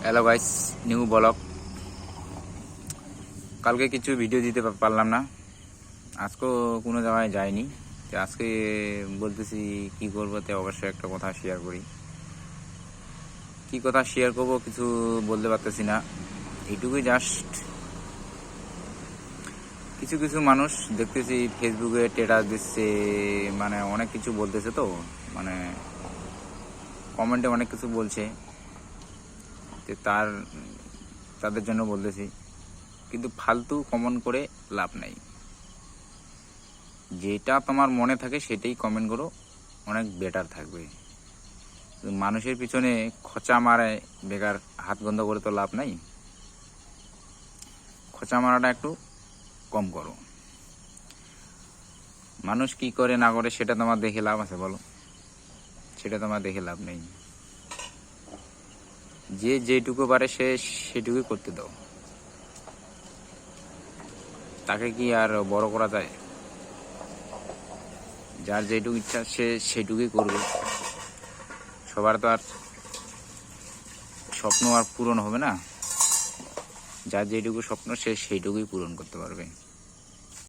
Hello guys, new blog. কালকে কিছু video দিতে পারলাম না, আজকেও কোনো জায়গায় যাইনি। তো আজকে বলতেছি কি করবো, তো অবশ্যই একটা কথা শেয়ার করি। কি কথা শেয়ার করব কিছু বলতে পারতেছি না, এইটুকুই জাস্ট। কিছু কিছু মানুষ দেখতেছি ফেসবুকে স্ট্যাটাস দিচ্ছে, মানে অনেক কিছু বলতেছে, তো মানে কমেন্টে অনেক কিছু বলছে, তো তাদের জন্য বলতেছি। কিন্তু ফালতু কমেন্ট করে লাভ নাই। যেটা তোমার মনে থাকে সেটাই কমেন্ট করো, অনেক বেটার থাকবে। মানুষের পিছনে খোঁচা মারে বেকার হাত গন্ধ করে তো লাভ নাই। খোঁচা মারাটা একটু কম করো। মানুষ কি করে না করে সেটা তোমার দেখে লাভ আছে বলো? সেটা তোমার দেখে লাভ নেই। যে যেটুকু পারে সে সেটুকুই করতে দাও। তাকে কি আর বড় করা যায়? যার যেটুকু ইচ্ছা সে সেটুকুই করবে। সবার তো আর স্বপ্ন আর পূরণ হবে না। যার যেটুকু স্বপ্ন সে সেইটুকুই পূরণ করতে পারবে।